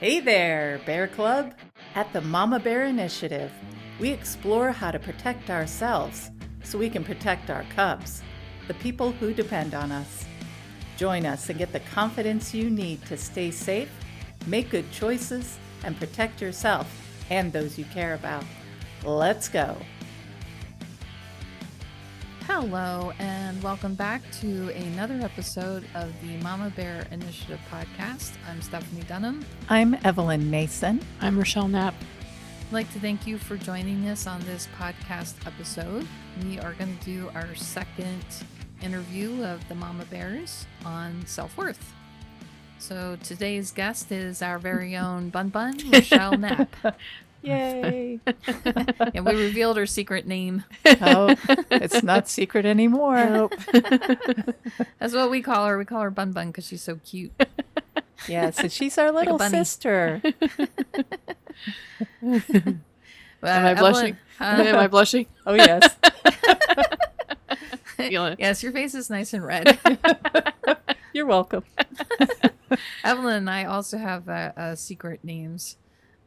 Hey there, Bear Club! At the Mama Bear Initiative, we explore how to protect ourselves so we can protect our cubs, the people who depend on us. Join us and get the confidence you need to stay safe, make good choices, and protect yourself and those you care about. Let's go! Hello, and welcome back to another episode of the Mama Bear Initiative podcast. I'm Stephanie Dunham. I'm Evelyn Mason. I'm Richelle Knapp. I'd like to thank you for joining us on this podcast episode. We are going to do our second interview of the Mama Bears on self-worth. So today's guest is our very own Bun Bun, Richelle Knapp. Yay! And we revealed her secret name. Oh, it's not secret anymore. Nope. That's what we call her. We call her Bun Bun because she's so cute. Yes, and she's our little bunny. sister. Am I blushing? Am I blushing? Oh, yes. Yes, your face is nice and red. You're welcome. Evelyn and I also have secret names,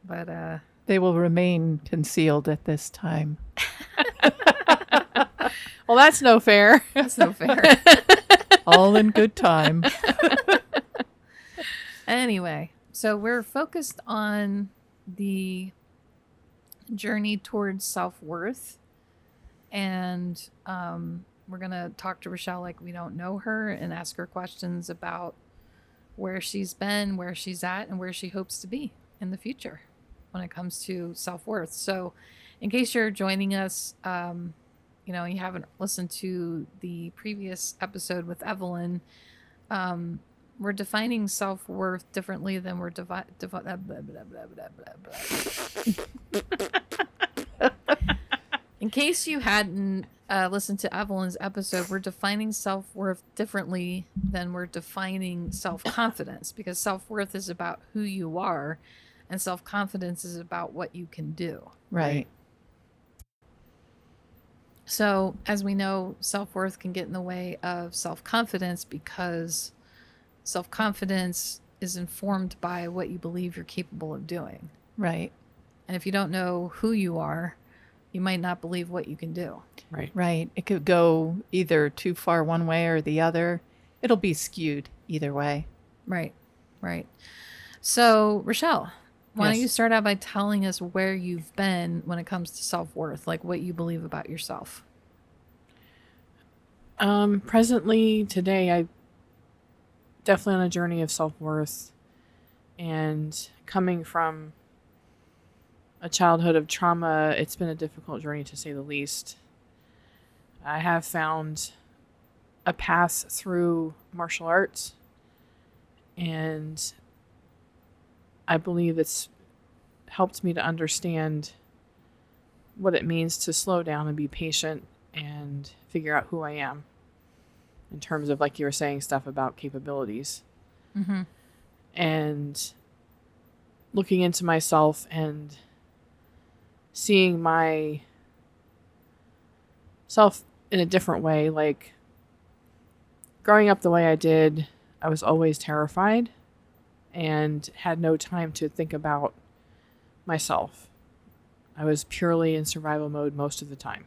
but They will remain concealed at this time. Well, that's no fair. that's no fair. All in good time. Anyway, so we're focused on the journey towards self-worth, and we're going to talk to Richelle like we don't know her and ask her questions about where she's been, where she's at, and where she hopes to be in the future when it comes to self-worth. So in case you're joining us, you haven't listened to the previous episode with Evelyn, we're defining self-worth differently than we're In case you hadn't listened to Evelyn's episode, we're defining self-worth differently than we're defining self-confidence, because self-worth is about who you are and self-confidence is about what you can do. Right. So, as we know, self-worth can get in the way of self-confidence because self-confidence is informed by what you believe you're capable of doing. Right. And if you don't know who you are, you might not believe what you can do. Right. Right. It could go either too far one way or the other. It'll be skewed either way. Right. Right. So, Richelle, why don't Yes. you start out by telling us where you've been when it comes to self-worth, like what you believe about yourself? Presently, today, I definitely on a journey of self-worth, and coming from a childhood of trauma, it's been a difficult journey to say the least. I have found a path through martial arts, and I believe it's helped me to understand what it means to slow down and be patient and figure out who I am in terms of, like you were saying, stuff about capabilities. Mm-hmm. And looking into myself and seeing my self in a different way. Like growing up the way I did, I was always terrified and had no time to think about myself. I was purely in survival mode most of the time.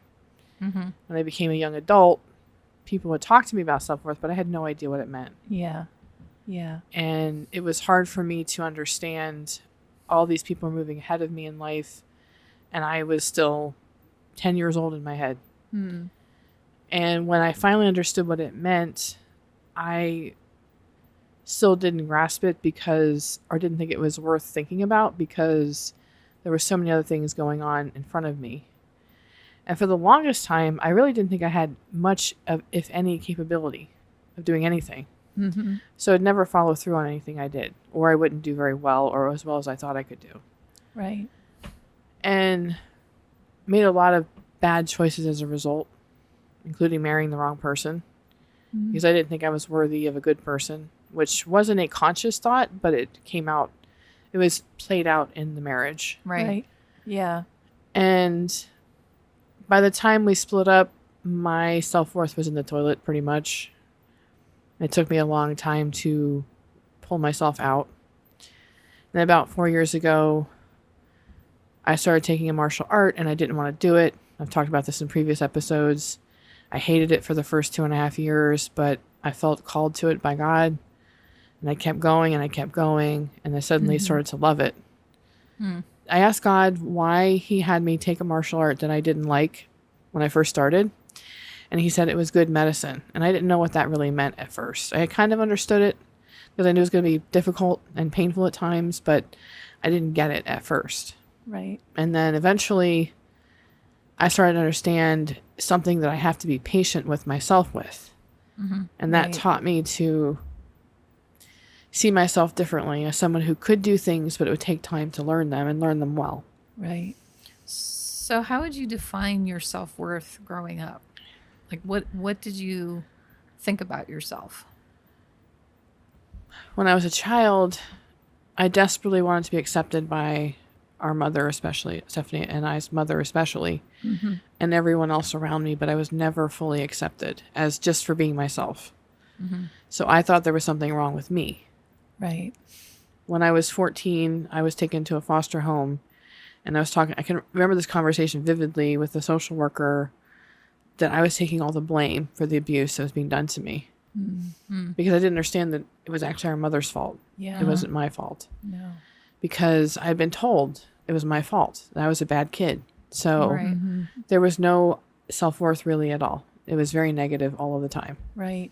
Mm-hmm. When I became a young adult, people would talk to me about self-worth, but I had no idea what it meant. Yeah. Yeah. And it was hard for me to understand all these people moving ahead of me in life, and I was still 10 years old in my head. Mm. And when I finally understood what it meant, I still didn't grasp it or didn't think it was worth thinking about, because there were so many other things going on in front of me. And for the longest time, I really didn't think I had much of, if any, capability of doing anything. Mm-hmm. So I'd never follow through on anything I did, or I wouldn't do very well, or as well as I thought I could do. Right. And made a lot of bad choices as a result, including marrying the wrong person, because I didn't think I was worthy of a good person, which wasn't a conscious thought, but it came out. It was played out in the marriage. Right. Yeah. And by the time we split up, my self-worth was in the toilet pretty much. It took me a long time to pull myself out. And about 4 years ago, I started taking a martial art and I didn't want to do it. I've talked about this in previous episodes. I hated it for the first 2.5 years, but I felt called to it by God. And I kept going and I kept going. And I suddenly started to love it. I asked God why he had me take a martial art that I didn't like when I first started. And he said it was good medicine. And I didn't know what that really meant at first. I kind of understood it because I knew it was going to be difficult and painful at times, but I didn't get it at first. Right. And then eventually I started to understand something that I have to be patient with myself with. And that taught me to see myself differently as someone who could do things, but it would take time to learn them and learn them well. Right. So how would you define your self-worth growing up? Like what did you think about yourself? When I was a child, I desperately wanted to be accepted by our mother, especially Stephanie and I's mother, especially, and everyone else around me, but I was never fully accepted as just for being myself. So I thought there was something wrong with me. Right. When I was 14, I was taken to a foster home, and I can remember this conversation vividly with the social worker, that I was taking all the blame for the abuse that was being done to me. Because I didn't understand that it was actually our mother's fault. Yeah. It wasn't my fault. No. Because I had been told it was my fault, that I was a bad kid. So Right. there was no self-worth really at all. It was very negative all of the time. Right.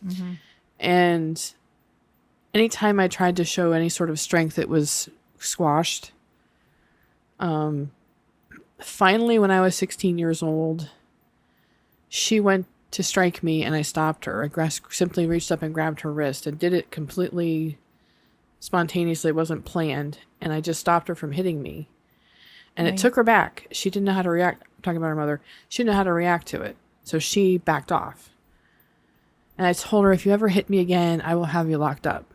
And anytime I tried to show any sort of strength, it was squashed. Finally, when I was 16 years old, she went to strike me and I stopped her. I simply reached up and grabbed her wrist and did it completely spontaneously. It wasn't planned. And I just stopped her from hitting me. And it took her back. She didn't know how to react. I'm talking about her mother. She didn't know how to react to it. So she backed off. And I told her, if you ever hit me again, I will have you locked up.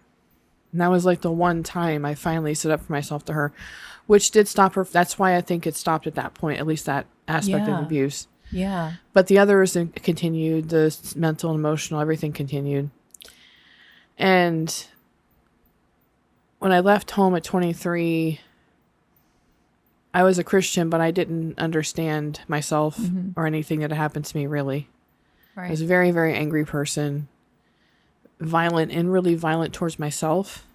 And that was like the one time I finally stood up for myself to her, which did stop her. That's why I think it stopped at that point, at least that aspect of abuse. Yeah. But the others continued, the mental and emotional, everything continued. And when I left home at 23, I was a Christian, but I didn't understand myself or anything that had happened to me, really. Right. I was a very, very angry person, violent and really violent towards myself.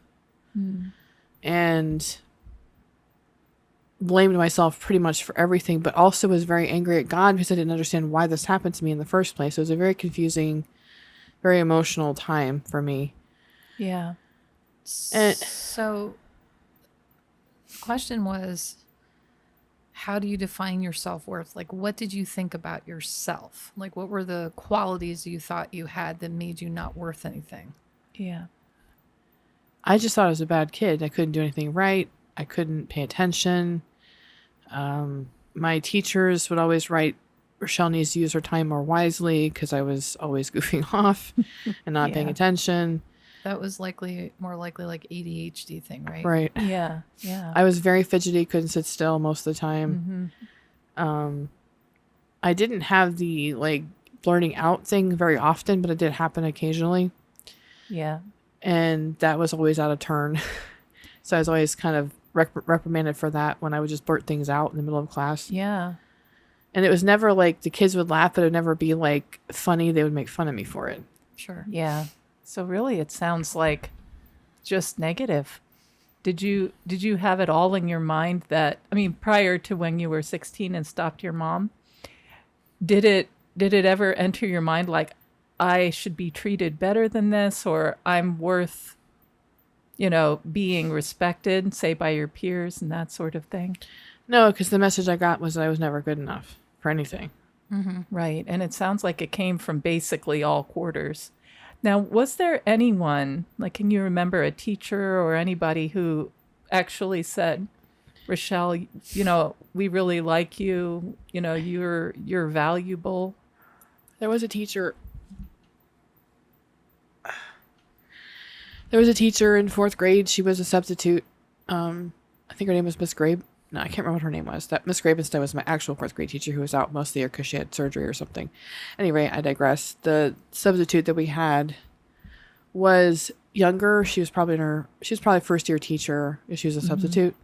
And blamed myself pretty much for everything, but also was very angry at God because I didn't understand why this happened to me in the first place. It was a very confusing, very emotional time for me. Yeah. And So the question was, how do you define your self-worth? Like, what did you think about yourself? Like, what were the qualities you thought you had that made you not worth anything? Yeah. I just thought I was a bad kid. I couldn't do anything right. I couldn't pay attention. My teachers would always write, Richelle needs to use her time more wisely, because I was always goofing off and not paying attention. That was more likely like ADHD thing, right? Right. Yeah. Yeah. I was very fidgety, couldn't sit still most of the time. I didn't have the blurting out thing very often, but it did happen occasionally. Yeah. And that was always out of turn. So I was always kind of reprimanded for that when I would just blurt things out in the middle of class. Yeah. And it was never like the kids would laugh, but it would never be like funny. They would make fun of me for it. Sure. Yeah. So really it sounds like just negative. Did you have it all in your mind that, I mean, prior to when you were 16 and stopped your mom, did it ever enter your mind like, I should be treated better than this, or I'm worth, being respected, say by your peers and that sort of thing? No, because the message I got was that I was never good enough for anything. Right. And it sounds like it came from basically all quarters. Now, was there anyone, can you remember a teacher or anybody who actually said, Richelle, we really like you, you're valuable? There was a teacher. There was a teacher in 4th grade. She was a substitute. I think her name was Miss Grabe. No, I can't remember what her name was. That Miss Grabe instead was my actual 4th grade teacher, who was out most of the year because she had surgery or something. Anyway, I digress. The substitute that we had was younger. She was probably first year teacher if she was a substitute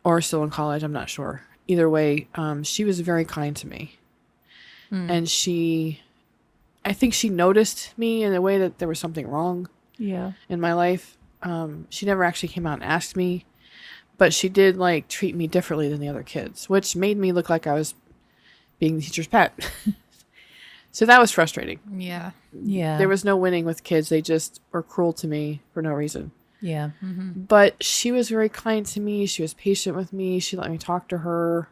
or still in college. I'm not sure. Either way, she was very kind to me. And I think she noticed me in a way that there was something wrong in my life. She never actually came out and asked me, but she did like treat me differently than the other kids, which made me look like I was being the teacher's pet. So that was frustrating. Yeah. There was no winning with kids. They just were cruel to me for no reason. Yeah. But she was very kind to me. She was patient with me. She let me talk to her.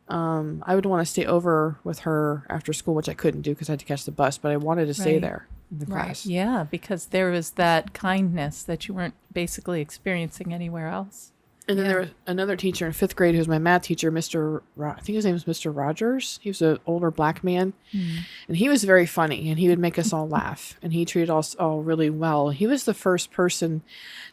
I would want to stay over with her after school, which I couldn't do because I had to catch the bus, but I wanted to stay there in the class. Yeah, because there was that kindness that you weren't basically experiencing anywhere else. And then there was another teacher in 5th grade who was my math teacher, I think his name was Mr. Rogers. He was an older black man. And he was very funny, and he would make us all laugh. And he treated us all really well. He was the first person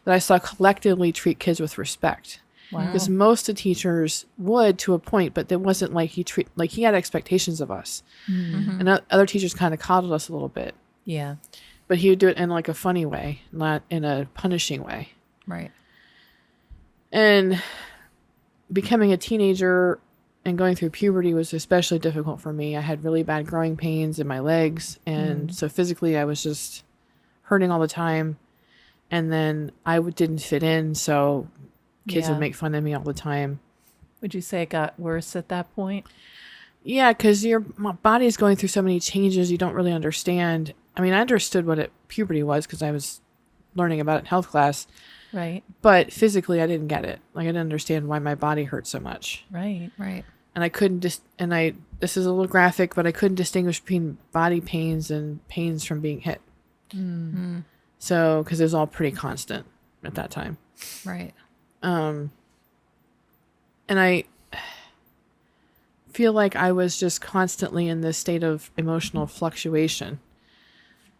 that I saw collectively treat kids with respect. Wow. Because most of the teachers would to a point, but it wasn't like he had expectations of us. And other teachers kind of coddled us a little bit. Yeah. But he would do it in like a funny way, not in a punishing way. Right. And becoming a teenager and going through puberty was especially difficult for me. I had really bad growing pains in my legs. And so physically I was just hurting all the time. And then I didn't fit in. So kids would make fun of me all the time. Would you say it got worse at that point? Yeah, because your body is going through so many changes you don't really understand. I mean, I understood what puberty was because I was learning about it in health class. Right. But physically, I didn't get it. Like, I didn't understand why my body hurt so much. Right. And I couldn't this is a little graphic, but I couldn't distinguish between body pains and pains from being hit. So, because it was all pretty constant at that time. Right. And I feel like I was just constantly in this state of emotional fluctuation.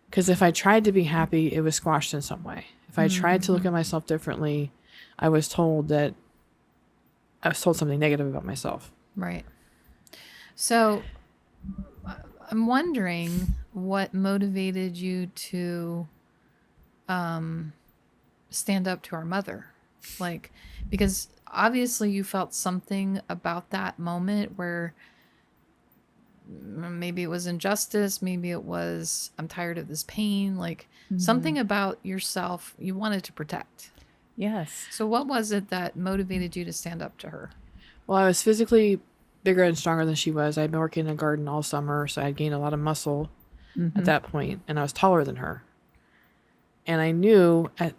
Because if I tried to be happy, it was squashed in some way. If I tried to look at myself differently, I was told something negative about myself. Right. So I'm wondering what motivated you to stand up to our mother. Like, because obviously you felt something about that moment where maybe it was injustice, maybe it was I'm tired of this pain, like something about yourself you wanted to protect. Yes. So what was it that motivated you to stand up to her? Well, I was physically bigger and stronger than she was. I'd been working in a garden all summer, so I'd gained a lot of muscle at that point, and I was taller than her. And I knew at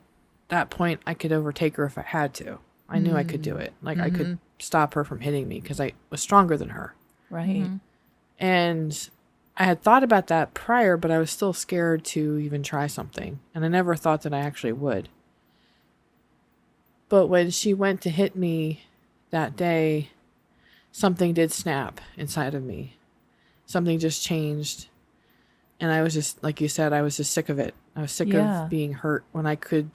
that point I could overtake her if I had to. I knew I could do it. Like, I could stop her from hitting me because I was stronger than her. Right. And I had thought about that prior, but I was still scared to even try something. And I never thought that I actually would. But when she went to hit me that day, something did snap inside of me. Something just changed. And I was just, like you said, I was just sick of it. I was sick of being hurt when I could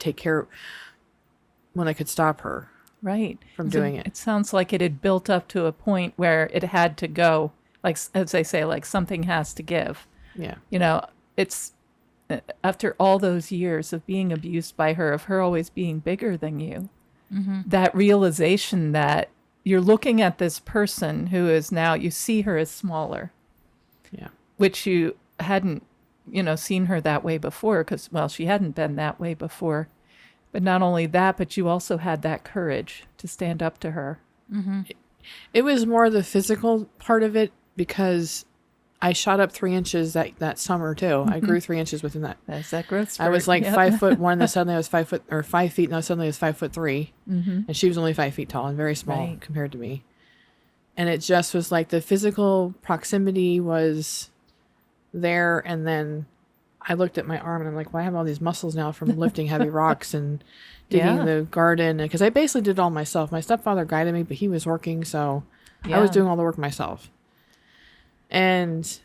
when I could stop her from doing it. It sounds like it had built up to a point where it had to go. Like, as they say, like something has to give. Yeah. You know, it's after all those years of being abused by her, of her always being bigger than you, that realization that you're looking at this person who is now, you see her as smaller. Yeah. Which you hadn't, seen her that way before because, well, she hadn't been that way before. But not only that, but you also had that courage to stand up to her. It was more the physical part of it because I shot up 3 inches that summer too. I grew 3 inches within that. That's that growth spurt. I was like 5'1", then suddenly I was 5 feet, now suddenly I was 5'3", and she was only 5 feet tall and very small compared to me. And it just was like the physical proximity was there, and then I looked at my arm and I'm like, well, I have all these muscles now from lifting heavy rocks and digging the garden, because I basically did it all myself. My stepfather guided me, but he was working, so I was doing all the work myself. And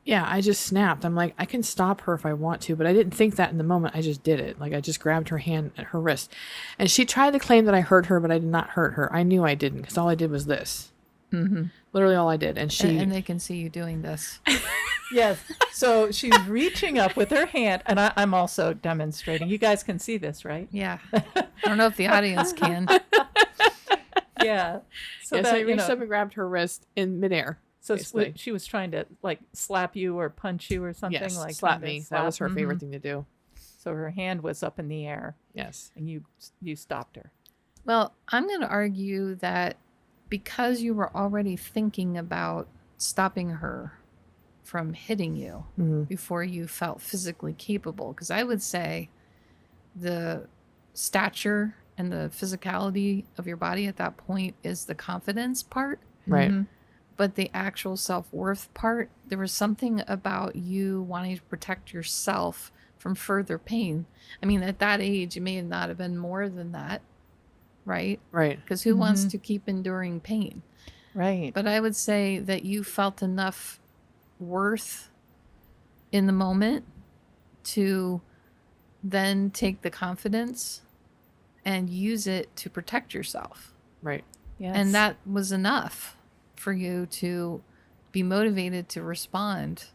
I just snapped. I'm like, I can stop her if I want to, but I didn't think that in the moment. I just did it. Like, I just grabbed her hand at her wrist, and she tried to claim that I hurt her, but I did not hurt her. I knew I didn't, because all I did was this. Literally all I did. And And they can see you doing this. Yes. So she's reaching up with her hand, and I'm also demonstrating. You guys can see this, right? Yeah. I don't know if the audience can. Yeah. So So that, he you reached know, up and grabbed her wrist in midair. so basically. she was trying to like slap you or punch you or something, Yes, like slap kinda me. slap. That was her favorite thing to do. So her hand was up in the air, Yes. and you stopped her. Well, I'm going to argue that because you were already thinking about stopping her from hitting you before you felt physically capable, because I would say the stature and the physicality of your body at that point is the confidence part. Right. But the actual self-worth part, there was something about you wanting to protect yourself from further pain. I mean, at that age, it may not have been more than that, right? Right. Because who wants to keep enduring pain? Right. But I would say that you felt enough worth in the moment to then take the confidence and use it to protect yourself. Right. Yes. And that was enough for you to be motivated to respond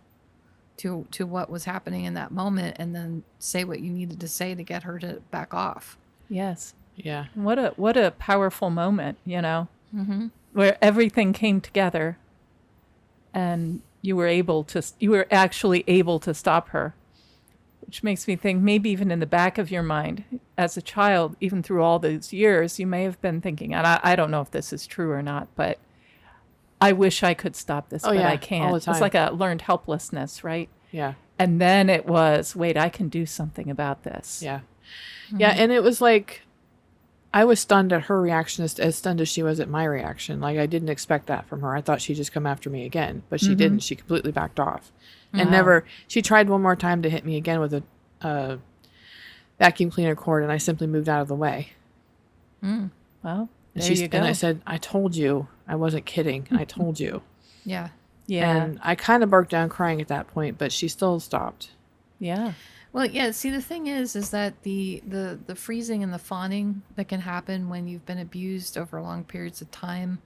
to what was happening in that moment, and then say what you needed to say to get her to back off. Yes. Yeah. What a powerful moment, you know, where everything came together, and you were actually able to stop her, which makes me think maybe even in the back of your mind as a child, even through all those years, you may have been thinking, and I don't know if this is true or not, but I wish I could stop this, but I can't. all the time. It's like a learned helplessness, right? Yeah. And then it was, wait, I can do something about this. Yeah. Yeah. And it was like, I was stunned at her reaction, as stunned as she was at my reaction. Like, I didn't expect that from her. I thought she'd just come after me again, but she didn't. She completely backed off and she tried one more time to hit me again with a vacuum cleaner cord, and I simply moved out of the way. Well, And, there you go. and I said, I told you. I wasn't kidding. I told you. Yeah. Yeah. And I kind of broke down crying at that point, but she still stopped. Yeah. Well, yeah. See, the thing is that the freezing and the fawning that can happen when you've been abused over long periods of time,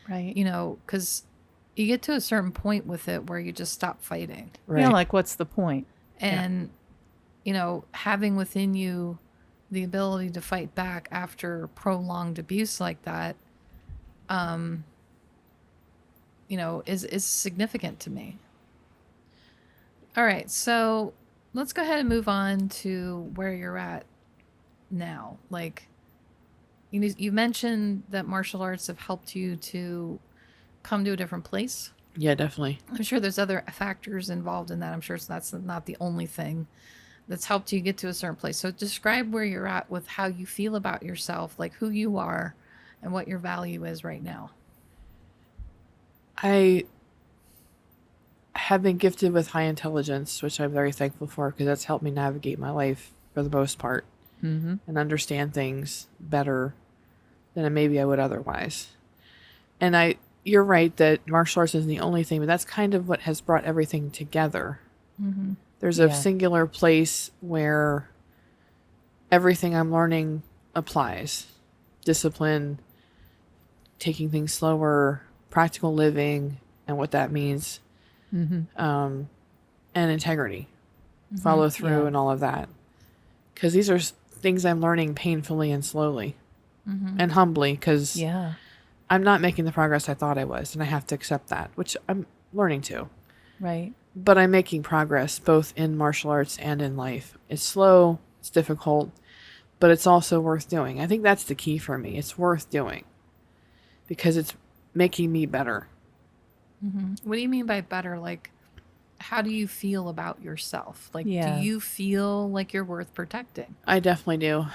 Right. you know, because you get to a certain point with it where you just stop fighting, Right. You know, like, what's the point? and you know, having within you the ability to fight back after prolonged abuse like that, you know, is significant to me. All right, so let's go ahead and move on to where you're at now. Like, you mentioned that martial arts have helped you to come to a different place. Yeah, definitely. I'm sure there's other factors involved in that. I'm sure that's not the only thing that's helped you get to a certain place. So describe where you're at with how you feel about yourself, like who you are and what your value is right now. I have been gifted with high intelligence, which I'm very thankful for, because that's helped me navigate my life for the most part and understand things better than maybe I would otherwise. And you're right that martial arts isn't the only thing, but that's kind of what has brought everything together. There's a singular place where everything I'm learning applies. Discipline, taking things slower, practical living, and what that means, and integrity, follow through, and all of that. Because these are things I'm learning painfully and slowly and humbly, because I'm not making the progress I thought I was, and I have to accept that, which I'm learning to. Right. But I'm making progress both in martial arts and in life. It's slow, it's difficult, but it's also worth doing. I think that's the key for me. It's worth doing because it's making me better. What do you mean by better? Like, how do you feel about yourself? Like, Yeah. do you feel like you're worth protecting? I definitely do.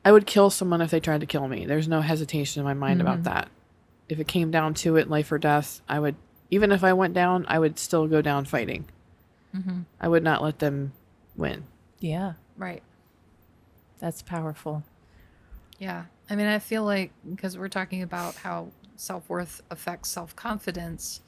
I would kill someone if they tried to kill me. There's no hesitation in my mind about that. If it came down to it, life or death, I would, even if I went down, I would still go down fighting. I would not let them win. Yeah. Right. That's powerful. Yeah. I mean, I feel like, because we're talking about how self-worth affects self-confidence,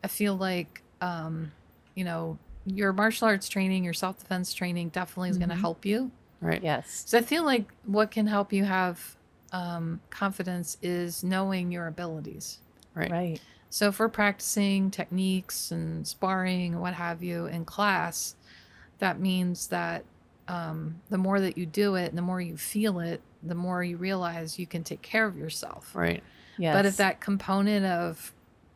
I feel like, you know, your martial arts training, your self-defense training definitely is going to help you. Right. Yes. So I feel like what can help you have confidence is knowing your abilities. Right. Right. So if we're practicing techniques and sparring and what have you in class, that means that the more that you do it and the more you feel it, the more you realize you can take care of yourself. Right. Yes. But if that component of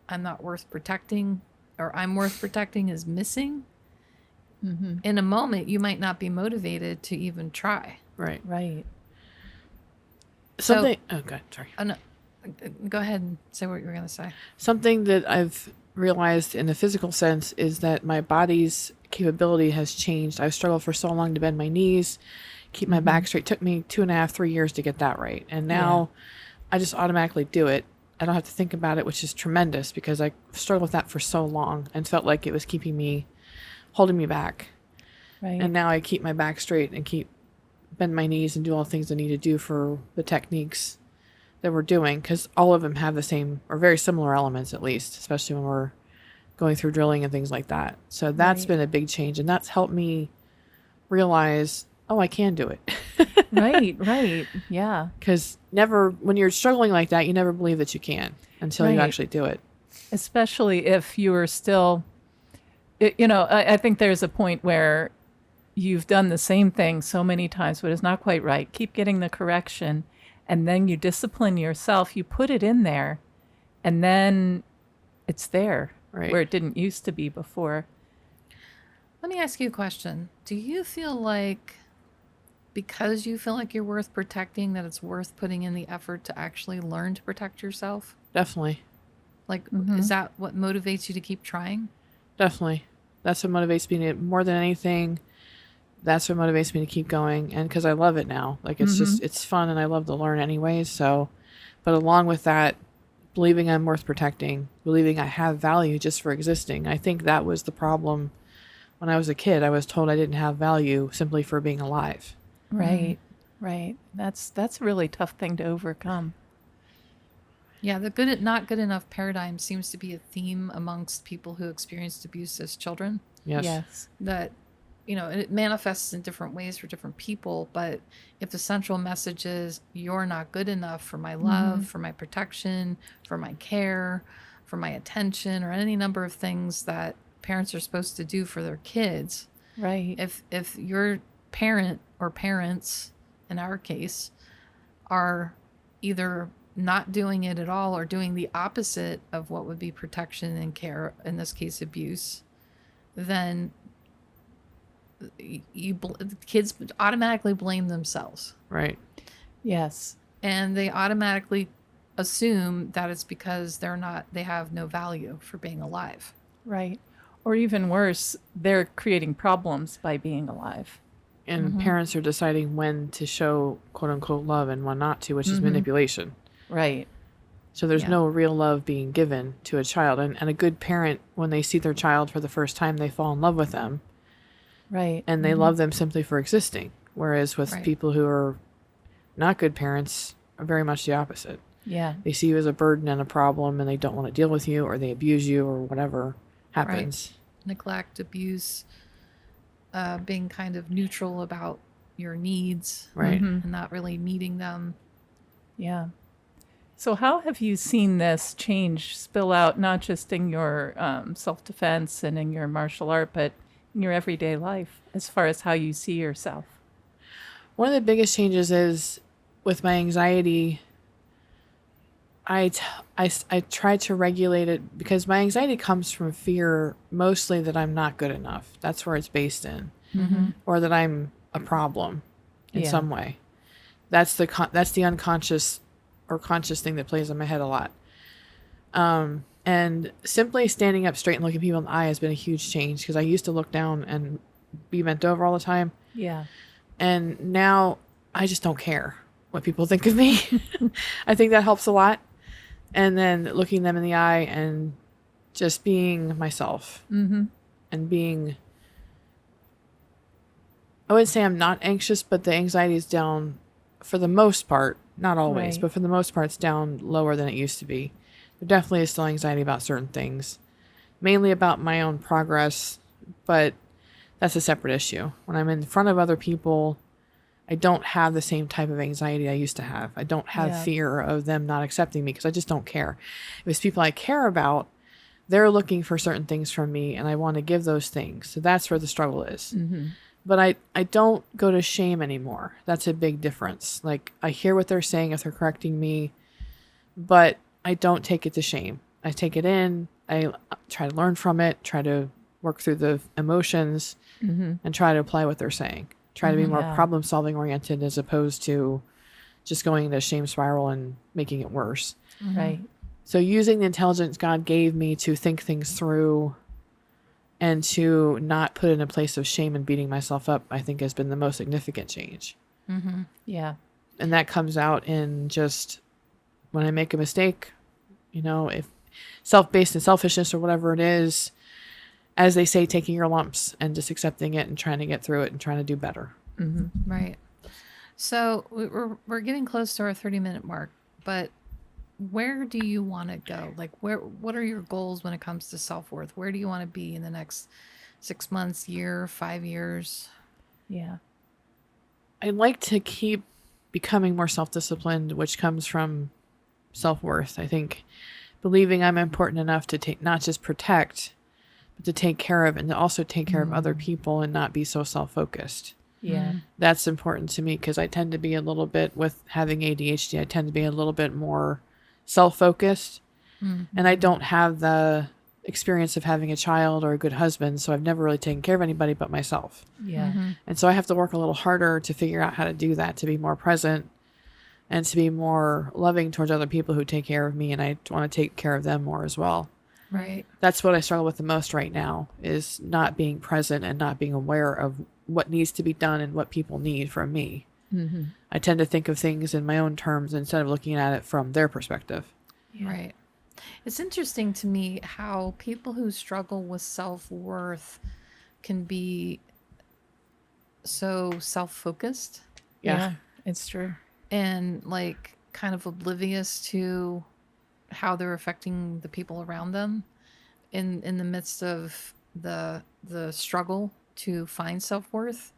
I'm not worth protecting or I'm worth protecting is missing, in a moment you might not be motivated to even try. Right. Right. Something. Oh, God. Sorry. Oh, no. Go ahead and say what you were going to say. Something that I've realized in the physical sense is that my body's capability has changed. I've struggled for so long to bend my knees, keep my back straight. It took me 2.5, 3 years to get that right. And now I just automatically do it. I don't have to think about it, which is tremendous because I struggled with that for so long and felt like it was holding me back. Right. And now I keep my back straight and bend my knees and do all the things I need to do for the techniques that we're doing, because all of them have the same or very similar elements, at least, especially when we're going through drilling and things like that. So that's been a big change, and that's helped me realize, oh, I can do it. Right. Yeah. Because when you're struggling like that, you never believe that you can until you actually do it. Especially if you are still, I think there's a point where you've done the same thing so many times, but it's not quite right. Keep getting the correction. And then you discipline yourself, you put it in there, and then it's there where it didn't used to be before. Let me ask you a question. Do you feel like because you feel like you're worth protecting, that it's worth putting in the effort to actually learn to protect yourself? Definitely. Like, is that what motivates you to keep trying? Definitely. That's what motivates me more than anything. That's what motivates me to keep going. And because I love it now. Like, it's just, it's fun and I love to learn anyways. So, but along with that, believing I'm worth protecting, believing I have value just for existing. I think that was the problem when I was a kid. I was told I didn't have value simply for being alive. Right. Right. That's a really tough thing to overcome. Yeah, the not good enough paradigm seems to be a theme amongst people who experienced abuse as children. Yes. That, it manifests in different ways for different people, but if the central message is you're not good enough for my love, for my protection, for my care, for my attention, or any number of things that parents are supposed to do for their kids. Right. If your parent or parents, in our case, are either not doing it at all or doing the opposite of what would be protection and care, in this case abuse, then kids automatically blame themselves. Right. Yes. And they automatically assume that it's because they have no value for being alive. Right. Or even worse, they're creating problems by being alive. And parents are deciding when to show quote unquote love and when not to, which is manipulation. Right. So there's no real love being given to a child. And a good parent, when they see their child for the first time, they fall in love with them. Right. And they love them simply for existing. Whereas with people who are not good parents, are very much the opposite. Yeah. They see you as a burden and a problem and they don't want to deal with you, or they abuse you, or whatever happens. Right. Neglect, abuse, being kind of neutral about your needs. Right. And not really meeting them. Yeah. So how have you seen this change spill out, not just in your self-defense and in your martial art, but in your everyday life as far as how you see yourself? One of the biggest changes is with my anxiety. I try to regulate it because my anxiety comes from fear mostly that I'm not good enough. That's where it's based in. Or that I'm a problem in some way. That's the unconscious or conscious thing that plays in my head a lot. And simply standing up straight and looking people in the eye has been a huge change, because I used to look down and be bent over all the time. Yeah. And now I just don't care what people think of me. I think that helps a lot. And then looking them in the eye and just being myself. And being, I wouldn't say I'm not anxious, but the anxiety is down for the most part. Not always, but for the most part, it's down lower than it used to be. There definitely is still anxiety about certain things, mainly about my own progress, but that's a separate issue. When I'm in front of other people, I don't have the same type of anxiety I used to have. I don't have fear of them not accepting me because I just don't care. If it's people I care about, they're looking for certain things from me and I want to give those things. So that's where the struggle is. Mm-hmm. But I don't go to shame anymore. That's a big difference. Like, I hear what they're saying if they're correcting me, but I don't take it to shame. I take it in. I try to learn from it, try to work through the emotions, and try to apply what they're saying. Try to be more problem-solving oriented as opposed to just going into a shame spiral and making it worse. Right. So using the intelligence God gave me to think things through and to not put it in a place of shame and beating myself up, I think has been the most significant change. Yeah. And that comes out in just when I make a mistake, if self-based and selfishness or whatever it is, as they say, taking your lumps and just accepting it and trying to get through it and trying to do better. Right. So we're getting close to our 30-minute mark, but where do you want to go? Like, what are your goals when it comes to self-worth? Where do you want to be in the next 6 months, year, 5 years? Yeah. I'd like to keep becoming more self-disciplined, which comes from self-worth. I think believing I'm important enough to not just protect, but to take care of and to also take care of other people and not be so self-focused. Yeah. That's important to me because I tend to be a little bit, with having ADHD, I tend to be a little bit more self-focused. And I don't have the experience of having a child or a good husband, so I've never really taken care of anybody but myself. Yeah. And so I have to work a little harder to figure out how to do that, to be more present and to be more loving towards other people who take care of me, and I want to take care of them more as well. Right. That's what I struggle with the most right now, is not being present and not being aware of what needs to be done and what people need from me. I tend to think of things in my own terms instead of looking at it from their perspective. Right. It's interesting to me how people who struggle with self-worth can be so self-focused. Yeah. It's true. And like kind of oblivious to how they're affecting the people around them in the midst of the struggle to find self-worth.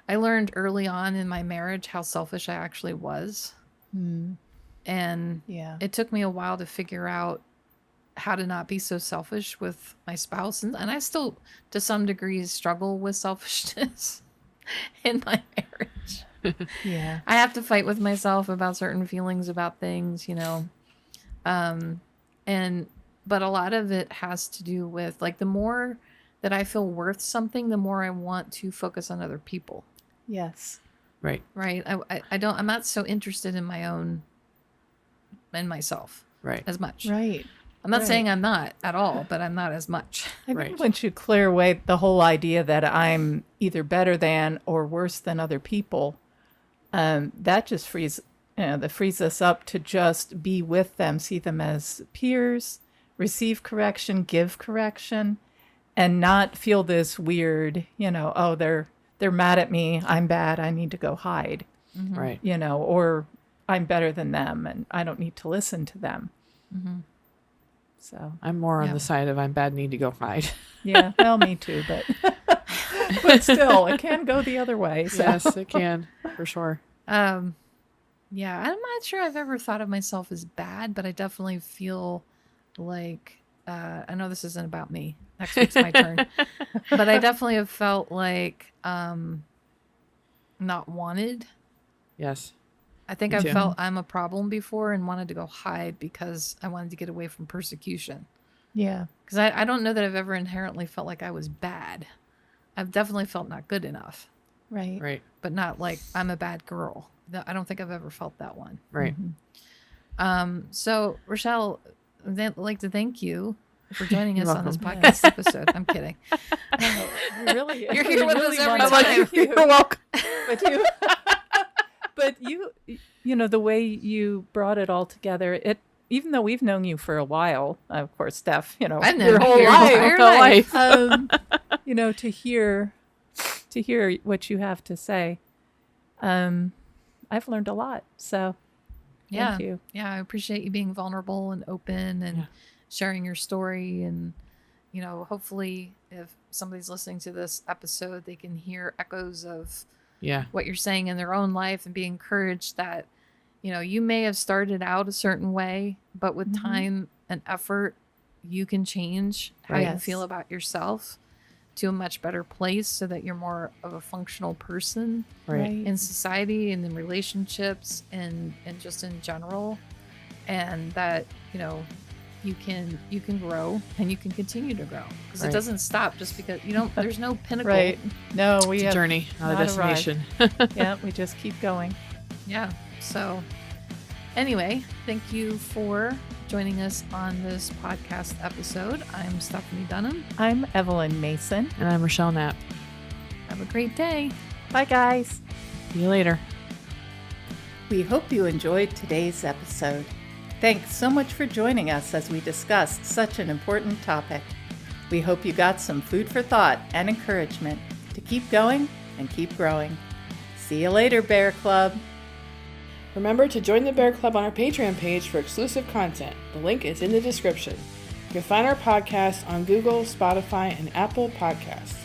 I learned early on in my marriage how selfish I actually was. And it took me a while to figure out how to not be so selfish with my spouse. And I still, to some degree, struggle with selfishness in my marriage. Yeah. I have to fight with myself about certain feelings about things, but a lot of it has to do with, like, the more that I feel worth something, the more I want to focus on other people. Yes. Right. Right. I'm not so interested in myself. Right. As much. Right. I'm not saying I'm not at all, but I'm not as much. I think once you clear away the whole idea that I'm either better than or worse than other people, that just frees us up to just be with them, see them as peers, receive correction, give correction, and not feel this weird, oh, they're mad at me, I'm bad, I need to go hide. Right. Or I'm better than them and I don't need to listen to them. So I'm more on the side of I'm bad, need to go hide. Yeah, well, me too, but still, it can go the other way. So. Yes, it can, for sure. Yeah, I'm not sure I've ever thought of myself as bad, but I definitely feel like, I know this isn't about me. Next week's my turn. But I definitely have felt like not wanted. Yes. I think I've felt I'm a problem before and wanted to go hide because I wanted to get away from persecution. Yeah. Because I don't know that I've ever inherently felt like I was bad. I've definitely felt not good enough. Right. Right. But not like I'm a bad girl. I don't think I've ever felt that one. Right. So, Richelle, I'd like to thank you for joining us on this podcast episode. I'm kidding. Really, You're here with us every time. You're welcome. But you, the way you brought it all together, even though we've known you for a while, of course, Steph, I've known your whole you your life, life. To hear what you have to say, I've learned a lot. So, thank you. Yeah, I appreciate you being vulnerable and open and sharing your story and hopefully if somebody's listening to this episode, they can hear echoes of Yeah. what you're saying in their own life and be encouraged that, you may have started out a certain way, but with time and effort, you can change how you Yes. feel about yourself to a much better place so that you're more of a functional person Right. in society and in relationships and just in general. And that, you can grow and you can continue to grow because Right. it doesn't stop just because there's no pinnacle. Right. No, we It's a have journey, not a not arrived. destination. Yeah, we just keep going. Yeah. So anyway, thank you for joining us on this podcast episode. I'm Stephanie Dunham. I'm Evelyn Mason. And I'm Richelle Knapp. Have a great day. Bye, guys. See you later. We hope you enjoyed today's episode. Thanks so much for joining us as we discussed such an important topic. We hope you got some food for thought and encouragement to keep going and keep growing. See you later, Bear Club. Remember to join the Bear Club on our Patreon page for exclusive content. The link is in the description. You'll find our podcast on Google, Spotify, and Apple Podcasts.